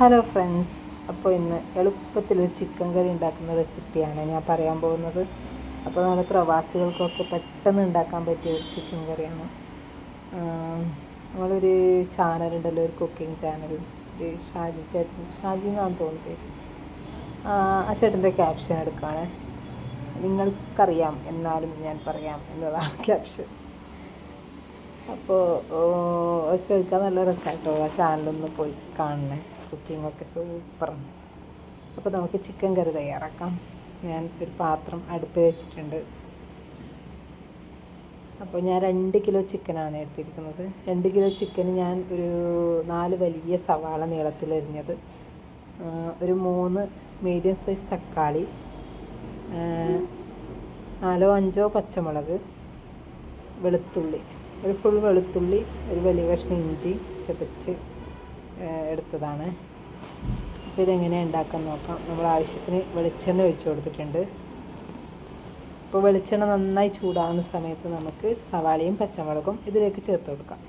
Hello friends, അപ്പോൾ ഇന്ന് എളുപ്പത്തിലൊരു chicken കറി ഉണ്ടാക്കുന്ന റെസിപ്പിയാണ് ഞാൻ പറയാൻ പോകുന്നത്. അപ്പോൾ നമ്മുടെ പ്രവാസികൾക്കൊക്കെ പെട്ടെന്ന് ഉണ്ടാക്കാൻ പറ്റിയ ഒരു ചിക്കൻ കറിയാണ്. നമ്മളൊരു ചാനലുണ്ടല്ലോ, ഒരു കുക്കിംഗ് ചാനൽ, ഒരു ഷാജി എന്നാണ് തോന്നുന്നത്. ആ ചേട്ടൻ്റെ ക്യാപ്ഷൻ എടുക്കുകയാണ്. നിങ്ങൾക്കറിയാം എന്നാലും ഞാൻ പറയാം എന്നതാണ് ക്യാപ്ഷൻ. അപ്പോൾ കേൾക്കാൻ നല്ല രസമായിട്ടോ. ആ ചാനലൊന്ന് പോയി കാണണേ, കുക്കിങ്ങൊക്കെ സൂപ്പറാണ്. അപ്പോൾ നമുക്ക് ചിക്കൻ കറി തയ്യാറാക്കാം. ഞാൻ ഒരു പാത്രം അടുപ്പിൽ വെച്ചിട്ടുണ്ട്. അപ്പോൾ ഞാൻ 2 കിലോ ചിക്കനാണ് എടുത്തിരിക്കുന്നത്. 2 കിലോ ചിക്കന് ഞാൻ ഒരു 4 വലിയ സവാള നീളത്തിലരിഞ്ഞത്, ഒരു 3 മീഡിയം സൈസ് തക്കാളി, 4-5 പച്ചമുളക്, വെളുത്തുള്ളി, ഒരു ഫുൾ വെളുത്തുള്ളി, ഒരു വലിയ കഷ്ണം ഇഞ്ചി ചതച്ച് എടുത്തതാണ്. അപ്പോൾ ഇതെങ്ങനെയാണ് ഉണ്ടാക്കാൻ നോക്കാം. നമ്മൾ ആവശ്യത്തിന് വെളിച്ചെണ്ണ ഒഴിച്ചു കൊടുത്തിട്ടുണ്ട്. അപ്പോൾ വെളിച്ചെണ്ണ നന്നായി ചൂടാകുന്ന സമയത്ത് നമുക്ക് സവാളയും പച്ചമുളകും ഇതിലേക്ക് ചേർത്ത് കൊടുക്കാം.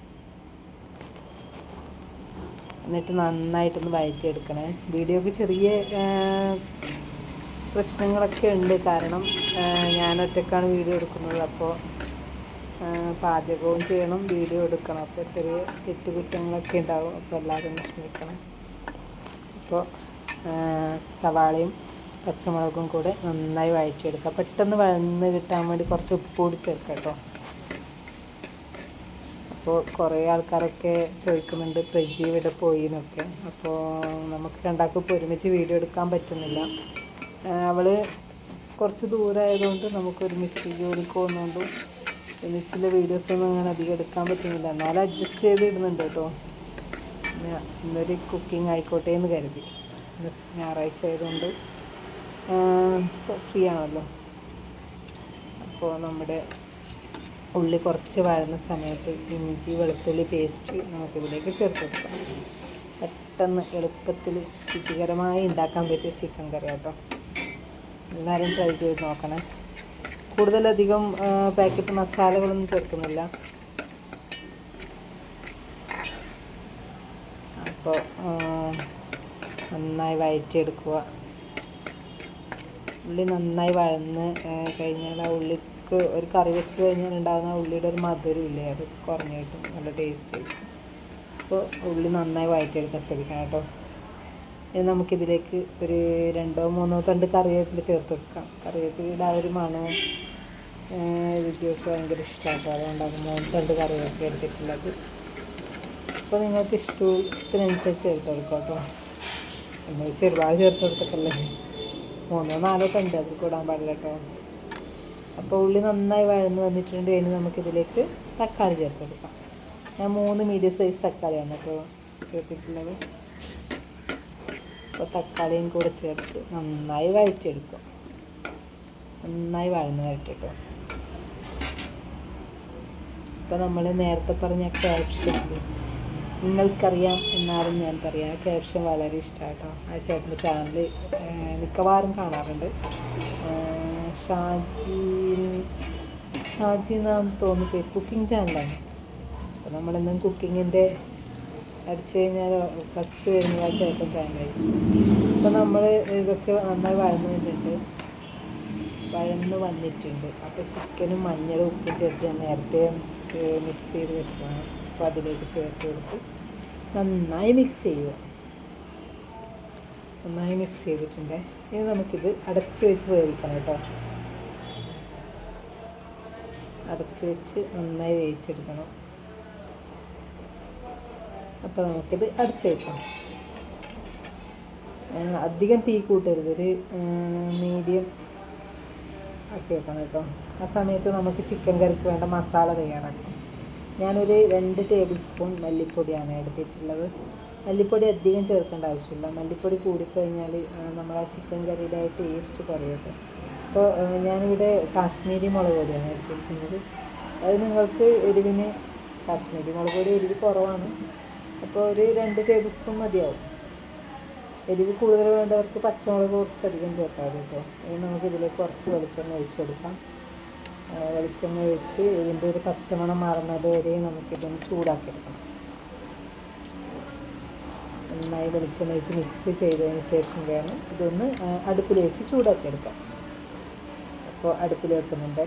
എന്നിട്ട് നന്നായിട്ടൊന്ന് വഴറ്റിയെടുക്കണേ. വീഡിയോക്ക് ചെറിയ പ്രശ്നങ്ങളൊക്കെ ഉണ്ട്, കാരണം ഞാൻ ഒറ്റക്കാണ് വീഡിയോ എടുക്കുന്നത്. അപ്പോൾ പാചകവും ചെയ്യണം, വീഡിയോ എടുക്കണം. അപ്പോൾ ചെറിയ കുറ്റങ്ങളൊക്കെ ഉണ്ടാവും. അപ്പോൾ എല്ലാവരും വിഷമിക്കണം. അപ്പോൾ സവാളയും പച്ചമുളകും കൂടെ നന്നായി വഴറ്റിയെടുക്കുക. പെട്ടെന്ന് വഴന്ന് കിട്ടാൻ വേണ്ടി കുറച്ച് ഉപ്പ് കൂടി ചേർക്കാം കേട്ടോ. അപ്പോൾ കുറേ ആൾക്കാരൊക്കെ ചോദിക്കുന്നുണ്ട് പ്രജി ഇവിടെ പോയി എന്നൊക്കെ. അപ്പോൾ നമുക്ക് രണ്ടാൾക്കും ഇപ്പോൾ ഒരുമിച്ച് വീഡിയോ എടുക്കാൻ പറ്റുന്നില്ല. അവൾ കുറച്ച് ദൂരമായതുകൊണ്ട് നമുക്ക് ഒരുമിച്ച് ജോലിക്ക് പോകുന്നതുകൊണ്ടും ഒരുമിച്ചുള്ള വീഡിയോസൊന്നും അങ്ങനെ അധികം എടുക്കാൻ പറ്റുന്നില്ല. എന്നാലും അഡ്ജസ്റ്റ് ചെയ്ത് ഇടുന്നുണ്ട് കേട്ടോ. ഇന്നൊരു കുക്കിംഗ് ആയിക്കോട്ടെ എന്ന് കരുതി. ഞായറാഴ്ച ആയതുകൊണ്ട് ഫ്രീ ആണല്ലോ. അപ്പോൾ നമ്മുടെ ഉള്ളി കുറച്ച് വഴന്ന സമയത്ത് ഇഞ്ചി വെളുത്തുള്ളി പേസ്റ്റ് നമുക്കിതിലേക്ക് ചേർത്ത് കൊടുക്കാം. പെട്ടെന്ന് എളുപ്പത്തിൽ രുചികരമായി ഉണ്ടാക്കാൻ പറ്റിയ ചിക്കൻ കറി കേട്ടോ. എല്ലാവരും ട്രൈ ചെയ്ത് നോക്കണേ. കൂടുതലധികം പാക്കറ്റ് മസാലകളൊന്നും ചേർക്കുന്നില്ല. അപ്പോൾ നന്നായി വഴറ്റിയെടുക്കുക. ഉള്ളി നന്നായി വഴന്ന് കഴിഞ്ഞാൽ ആ ഉള്ളിക്ക് ഒരു കറി വെച്ച് കഴിഞ്ഞാൽ ഉണ്ടാകുന്ന ഉള്ളിയുടെ ഒരു മധുരമില്ലേ, അത് കുറഞ്ഞു കിട്ടും, നല്ല ടേസ്റ്റ് ആയിരിക്കും. അപ്പോൾ ഉള്ളി നന്നായി വഴറ്റിയെടുക്കാൻ ശ്രമിക്കണം കേട്ടോ. ഇനി നമുക്കിതിലേക്ക് ഒരു 2-3 തണ്ട് കറിവേപ്പില ചേർത്ത് കൊടുക്കാം. കറിവേപ്പിലയുടെ ആ ഒരു മണവും രുചിയൊക്കെ ഭയങ്കര ഇഷ്ടമാട്ടോ. അതുകൊണ്ടാണ് 3 തണ്ട് കറിവേപ്പില എടുത്തിട്ടുള്ളത്. അപ്പോൾ നിങ്ങൾക്ക് ഇഷ്ടത്തിനനുസരിച്ച് ചേർത്ത് കൊടുക്കാം കേട്ടോ. എന്ന് വെച്ച് ഒരുപാട് ചേർത്ത് കൊടുത്തിട്ടല്ലേ, 3-4 തണ്ട് അതിൽ കൂടാൻ പാടില്ല കേട്ടോ. അപ്പോൾ ഉള്ളി നന്നായി വഴന്ന് വന്നിട്ടുണ്ട്. ഇനി നമുക്കിതിലേക്ക് തക്കാളി ചേർത്ത് കൊടുക്കാം. ഞാൻ 3 മീഡിയം സൈസ് തക്കാളിയാണ് കേട്ടോ ചേർത്തിട്ടുള്ളത്. അപ്പോൾ തക്കാളിയും കൂടെ ചേർത്ത് നന്നായി വഴറ്റിയെടുക്കുക. നന്നായി വഴന്ന് വരട്ടെട്ടോ. ഇപ്പോൾ നമ്മൾ നേരത്തെ പറഞ്ഞ ക്യാപ്ഷൻ നിങ്ങൾക്കറിയാം എന്നാലും ഞാൻ പറയാം. ക്യാപ്ഷൻ വളരെ ഇഷ്ടമാണ് കേട്ടോ. ആ ചേട്ടൻ്റെ ചാനൽ മിക്കവാറും കാണാറുണ്ട്. ഷാജി എന്നാന്ന് തോന്നുന്നു, കുക്കിംഗ് ചാനലാണ്. അപ്പോൾ നമ്മളെന്നും കുക്കിങ്ങിൻ്റെ അടിച്ചു കഴിഞ്ഞാൽ ഫസ്റ്റ് വരുന്നത് ആ ചേട്ടൻ ചാനലായിരിക്കും. അപ്പോൾ നമ്മൾ ഇതൊക്കെ നന്നായി വഴന്ന് വന്നിട്ടുണ്ട്. അപ്പോൾ ചിക്കനും മഞ്ഞളും ഉപ്പും ചേർത്ത് ഞാൻ നേരത്തെ മിക്സ് ചെയ്ത് വെച്ചതാണ്. അപ്പോൾ അതിലേക്ക് ചേർത്ത് കൊടുത്ത് നന്നായി മിക്സ് ചെയ്യുക. നന്നായി മിക്സ് ചെയ്തിട്ടുണ്ട്. ഇനി നമുക്കിത് അടച്ച് വെച്ച് വേവിക്കണം കേട്ടോ. അടച്ച് വെച്ച് നന്നായി വേവിച്ചെടുക്കണം. അപ്പോൾ നമുക്കിത് അടച്ച് വയ്ക്കാം. അധികം തീ കൂട്ടരുത്, ഒരു മീഡിയം ആക്കി വെക്കണം കേട്ടോ. ആ സമയത്ത് നമുക്ക് ചിക്കൻ കറിക്ക് വേണ്ട മസാല തയ്യാറാക്കാം. ഞാനൊരു 2 ടേബിൾ സ്പൂൺ മല്ലിപ്പൊടിയാണ് എടുത്തിട്ടുള്ളത്. മല്ലിപ്പൊടി അധികം ചേർക്കേണ്ട ആവശ്യമില്ല. മല്ലിപ്പൊടി കൂടിക്കഴിഞ്ഞാൽ നമ്മൾ ആ ചിക്കൻ കറിയുടെ ടേസ്റ്റ് കുറയും കേട്ടോ. അപ്പോൾ ഞാനിവിടെ കാശ്മീരി മുളക് പൊടിയാണ് എടുത്തിരിക്കുന്നത്. അത് നിങ്ങൾക്ക് എരിവിന് കാശ്മീരി മുളക് പൊടി എരിവ് കുറവാണ്, അപ്പോൾ ഒരു 2 ടേബിൾ സ്പൂൺ മതിയാവും. എരിവ് കൂടുതൽ വേണ്ടവർക്ക് പച്ചമുളക് കുറച്ചധികം ചേർക്കാം കേട്ടോ. ഇനി നമുക്കിതിലേക്ക് കുറച്ച് വെളിച്ചെണ്ണ ഒഴിച്ച് കൊടുക്കാം. വെളിച്ചെണ്ണ ഒഴിച്ച് ഇതിൻ്റെ ഒരു പച്ചമണം മാറുന്നത് വരെ നമുക്കിതൊന്ന് ചൂടാക്കിയെടുക്കണം. നന്നായി വെളിച്ചെണ്ണ ഒഴിച്ച് മിക്സ് ചെയ്തതിന് ശേഷം വേണം ഇതൊന്ന് അടുപ്പിൽ വെച്ച് ചൂടാക്കി എടുക്കാം. അപ്പോൾ അടുപ്പിൽ വെക്കുന്നുണ്ട്.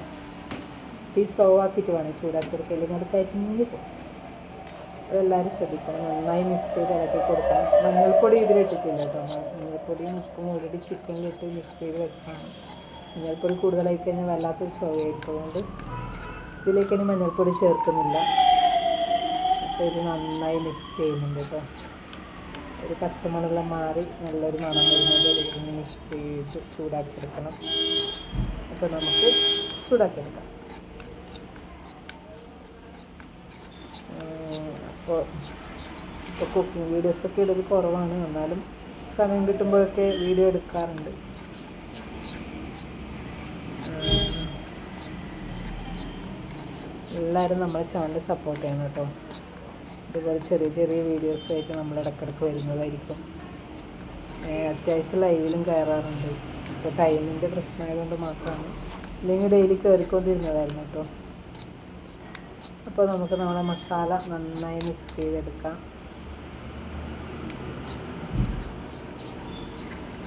തീ സ്ലോ ആക്കിയിട്ട് വേണം ചൂടാക്കി എടുക്കുക, ഇല്ലെങ്കിൽ അത് കരിഞ്ഞ് പോകും. അതെല്ലാവരും ശ്രദ്ധിക്കണം. നന്നായി മിക്സ് ചെയ്ത് ഇളക്കി കൊടുക്കണം. മഞ്ഞൾപ്പൊടി ഇതിലിട്ടിട്ടില്ല കേട്ടോ. മഞ്ഞൾപ്പൊടിയും ഉപ്പും ഓൾറെഡി ചിക്കനിലിട്ട് മിക്സ് ചെയ്ത് വെച്ചതാണ്. മഞ്ഞൾപ്പൊടി കൂടുതലായി കഴിഞ്ഞാൽ വല്ലാത്തൊരു ചുവയായിരിക്കും. അതുകൊണ്ട് ഇതിലേക്ക് ഇനി മഞ്ഞൾപ്പൊടി ചേർക്കുന്നില്ല. അപ്പോൾ ഇത് നന്നായി മിക്സ് ചെയ്യുന്നുണ്ട് കേട്ടോ. ഒരു പച്ചമണമെല്ലാം മാറി നല്ലൊരു മണം വരുന്നത് ഇതിന് മിക്സ് ചെയ്ത് ചൂടാക്കിയെടുക്കണം. അപ്പോൾ നമുക്ക് ചൂടാക്കിയെടുക്കാം. ഇപ്പോൾ കുക്കിംഗ് വീഡിയോസൊക്കെ ഇടൽ കുറവാണ്, എന്നാലും സമയം കിട്ടുമ്പോഴൊക്കെ വീഡിയോ എടുക്കാറുണ്ട്. എല്ലാവരും നമ്മളെ ചാനൽ സപ്പോർട്ട് ചെയ്യണം കേട്ടോ. ഇതുപോലെ ചെറിയ ചെറിയ വീഡിയോസായിട്ട് നമ്മൾ ഇടയ്ക്കിടയ്ക്ക് വരുന്നതായിരിക്കും. അത്യാവശ്യം ലൈവിലും കയറാറുണ്ട്. ഇപ്പോൾ ടൈമിൻ്റെ പ്രശ്നമായതുകൊണ്ട് മാത്രമാണ്, ഇല്ലെങ്കിൽ ഡെയിലി കയറിക്കൊണ്ടിരുന്നതായിരുന്നു കേട്ടോ. അപ്പോൾ നമുക്ക് നമ്മുടെ മസാല നന്നായി മിക്സ് ചെയ്തെടുക്കാം.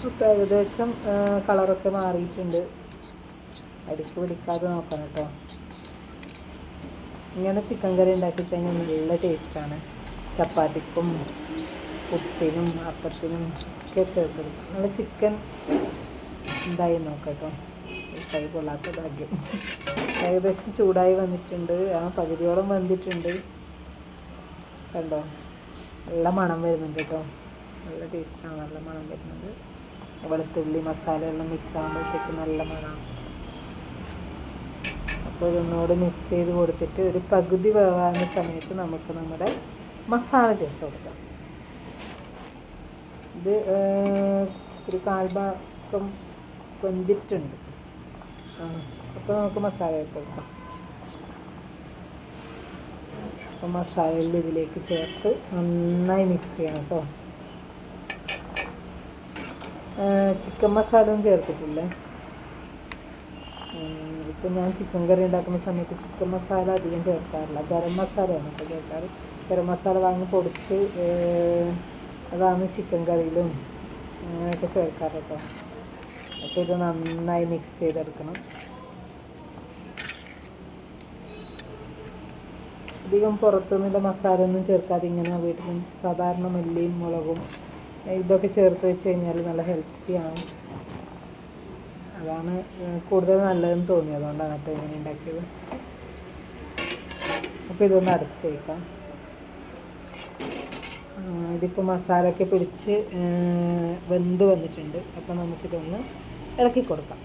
ഇപ്പോൾ ഏകദേശം കളറൊക്കെ മാറിയിട്ടുണ്ട്. അടിക്ക് പിടിക്കാതെ നോക്കണം കേട്ടോ. ഇങ്ങനെ ചിക്കൻ കറി ഉണ്ടാക്കി കഴിഞ്ഞാൽ നല്ല ടേസ്റ്റാണ്. ചപ്പാത്തിക്കും പുട്ടിനും അപ്പത്തിനും ഒക്കെ ചേർത്തെടുക്കും. നമ്മൾ ചിക്കൻ എന്തായി നോക്കട്ടോ. കൈ കൊള്ളാത്ത ഭാഗ്യം. ഏകദേശം ചൂടായി വന്നിട്ടുണ്ട്. പകുതിയോളം വന്നിട്ടുണ്ട്. കണ്ടോ, നല്ല മണം വരുന്നുണ്ട് കേട്ടോ. നല്ല ടേസ്റ്റാണ്, നല്ല മണം വരുന്നുണ്ട്. വെളുത്തുള്ളി മസാലയെല്ലാം മിക്സ് ആകുമ്പോഴത്തേക്ക് നല്ല മണമാണ്. അപ്പോൾ ഇതൊന്നുകൂടി മിക്സ് ചെയ്ത് കൊടുത്തിട്ട് ഒരു പകുതി വേവാകുന്ന സമയത്ത് നമുക്ക് നമ്മുടെ മസാല ചേർത്ത് കൊടുക്കാം. ഇത് ഒരു കാൽഭാഗം വെന്തിട്ടുണ്ട്. അപ്പോൾ നമുക്ക് മസാല ചേർത്ത് കൊടുക്കാം. അപ്പോൾ മസാലയിൽ ഇതിലേക്ക് ചേർത്ത് നന്നായി മിക്സ് ചെയ്യണം കേട്ടോ. ചിക്കൻ മസാലയും ചേർത്തിട്ടില്ലേ. ഇപ്പം ഞാൻ ചിക്കൻ കറി ഉണ്ടാക്കുന്ന സമയത്ത് ചിക്കൻ മസാല അധികം ചേർക്കാറില്ല. ഗരം മസാലയാണ് ഇപ്പോൾ ചേർക്കാറ്. ഗരം മസാല വാങ്ങി പൊടിച്ച് അതാണ് ചിക്കൻ കറിയിലും അങ്ങനെയൊക്കെ ചേർക്കാറ് കേട്ടോ. അപ്പോൾ ഇത് നന്നായി മിക്സ് ചെയ്തെടുക്കണം. അധികം പുറത്തുനിന്നുള്ള മസാല ഒന്നും ചേർക്കാതെ ഇങ്ങനെ വീട്ടിൽ സാധാരണ മല്ലിയും മുളകും ഇതൊക്കെ ചേർത്ത് വെച്ച് കഴിഞ്ഞാൽ നല്ല ഹെൽത്തിയാണ്. അതാണ് കൂടുതൽ നല്ലതെന്ന് തോന്നി, അതുകൊണ്ടാണ് കേട്ടോ ഇങ്ങനെ ഉണ്ടാക്കിയത്. അപ്പോൾ ഇതൊന്ന് അടച്ച് വയ്ക്കാം. ഇതിപ്പോൾ മസാലയൊക്കെ പിടിച്ച് വെന്ത് വന്നിട്ടുണ്ട്. അപ്പോൾ നമുക്കിതൊന്ന് ഇളക്കി കൊടുക്കാം.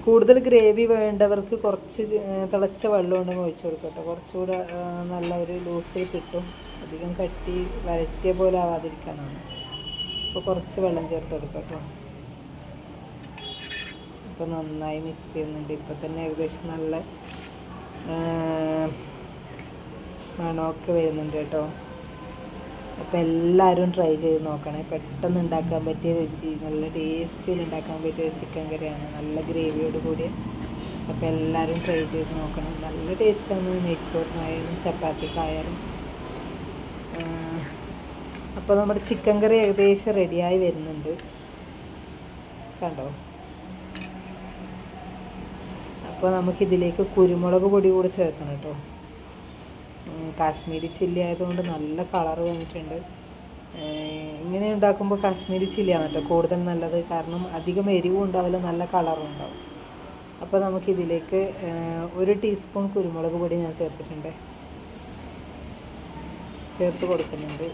കൂടുതൽ ഗ്രേവി വേണ്ടവർക്ക് കുറച്ച് തിളച്ച വെള്ളം ഉണ്ടെങ്കിൽ ഒഴിച്ചു കൊടുക്കാം കേട്ടോ. കുറച്ചുകൂടെ നല്ല ഒരു ലൂസിൽ കിട്ടും. അധികം കട്ടി വരട്ടിയ പോലെ ആവാതിരിക്കാനാണ്. അപ്പോൾ കുറച്ച് വെള്ളം ചേർത്ത് കൊടുക്കാം കേട്ടോ. ഇപ്പോൾ നന്നായി മിക്സ് ചെയ്യുന്നുണ്ട്. ഇപ്പോൾ തന്നെ ഏകദേശം നല്ല മണമൊക്കെ വരുന്നുണ്ട് കേട്ടോ. അപ്പോൾ എല്ലാവരും ട്രൈ ചെയ്ത് നോക്കണേ. പെട്ടെന്ന് ഉണ്ടാക്കാൻ പറ്റിയ രുചി, നല്ല ടേസ്റ്റിൽ ഉണ്ടാക്കാൻ പറ്റിയ ചിക്കൻ കറിയാണ്, നല്ല ഗ്രേവിയോട് കൂടി. അപ്പോൾ എല്ലാവരും ട്രൈ ചെയ്ത് നോക്കണം. നല്ല ടേസ്റ്റാണ് നെയ്ച്ചോറിനായാലും ചപ്പാത്തിക്കായാലും. അപ്പോൾ നമ്മുടെ ചിക്കൻ കറി ഏകദേശം റെഡിയായി വരുന്നുണ്ട്. കണ്ടോ. അപ്പോൾ നമുക്കിതിലേക്ക് കുരുമുളക് പൊടി കൂടി ചേർക്കണം കേട്ടോ. കാശ്മീരി ചില്ലി ആയതുകൊണ്ട് നല്ല കളറ് വന്നിട്ടുണ്ട്. ഇങ്ങനെ ഉണ്ടാക്കുമ്പോൾ കാശ്മീരി ചില്ലിയാണ് കേട്ടോ കൂടുതൽ നല്ലത്. കാരണം അധികം എരിവും ഉണ്ടാവില്ല, നല്ല കളറും ഉണ്ടാവും. അപ്പോൾ നമുക്കിതിലേക്ക് 1 ടീസ്പൂൺ കുരുമുളക് പൊടി ഞാൻ ചേർത്ത് കൊടുക്കുന്നുണ്ട്.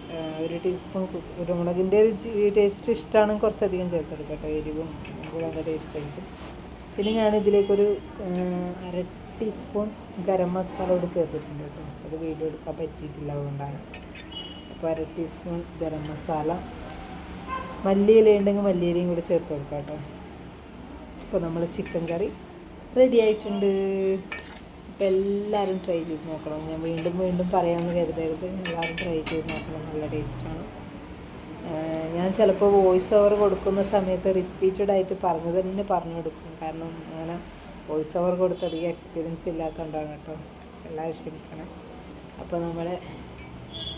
1 ടീസ്പൂൺ കുരുമുളകിൻ്റെ ഒരു ടേസ്റ്റ് ഇഷ്ടമാണെങ്കിൽ കുറച്ചധികം ചേർത്തെടുക്കാം കേട്ടോ. എരിവും കൂടെ നല്ല ടേസ്റ്റ് ആയിരിക്കും. പിന്നെ ഞാനിതിലേക്കൊരു 1/2 ടീസ്പൂൺ ഗരം മസാല കൂടി ചേർത്തിട്ടുണ്ട് കേട്ടോ. അത് വീഡിയോ എടുക്കാൻ പറ്റിയിട്ടില്ല, അതുകൊണ്ടാണ്. അപ്പോൾ 1/2 ടീസ്പൂൺ ഗരം മസാല, മല്ലിയില ഉണ്ടെങ്കിൽ മല്ലിയിലയും കൂടി ചേർത്ത് കൊടുക്കാം കേട്ടോ. അപ്പോൾ നമ്മൾ ചിക്കൻ കറി റെഡി ആയിട്ടുണ്ട്. അപ്പോൾ എല്ലാവരും ട്രൈ ചെയ്ത് നോക്കണം. ഞാൻ വീണ്ടും വീണ്ടും പറയാമെന്ന് കരുതരുത്. എല്ലാവരും ട്രൈ ചെയ്ത് നോക്കണം, നല്ല ടേസ്റ്റാണ്. ഞാൻ ചിലപ്പോൾ വോയിസ് ഓവർ കൊടുക്കുന്ന സമയത്ത് റിപ്പീറ്റഡ് ആയിട്ട് പറഞ്ഞു കൊടുക്കും. കാരണം അങ്ങനെ വോയിസ് ഓവർ കൊടുത്ത് അധികം എക്സ്പീരിയൻസ് ഇല്ലാത്തതുകൊണ്ടാണ് കേട്ടോ. എല്ലാവരും ക്ഷമിക്കണം. അപ്പോൾ നമ്മുടെ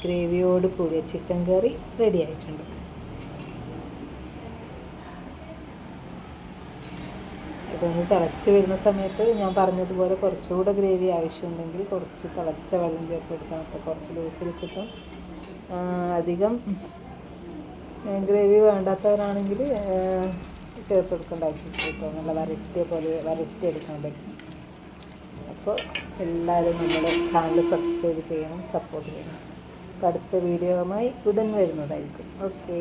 ഗ്രേവിയോട് കൂടിയ ചിക്കൻ കറി റെഡി ആയിട്ടുണ്ട്. ഇതൊന്ന് തിളച്ച് വരുന്ന സമയത്ത് ഞാൻ പറഞ്ഞതുപോലെ കുറച്ചുകൂടെ ഗ്രേവി ആവശ്യമുണ്ടെങ്കിൽ കുറച്ച് തിളച്ച വെള്ളം ചേർത്ത് കൊടുക്കണം. അപ്പോൾ കുറച്ച് ലൂസിൽ കിട്ടും. അധികം ഗ്രേവി വേണ്ടാത്തവരാണെങ്കിൽ ചേർത്ത് കൊടുക്കേണ്ട ആവശ്യം കേട്ടോ. നല്ല വരട്ടിയെടുക്കാൻ പറ്റും. അപ്പോൾ എല്ലാവരും നമ്മുടെ ചാനൽ സബ്സ്ക്രൈബ് ചെയ്യണം, സപ്പോർട്ട് ചെയ്യണം. അപ്പോൾ അടുത്ത വീഡിയോയുമായി ഉടൻ വരുന്നതായിരിക്കും. ഓക്കേ.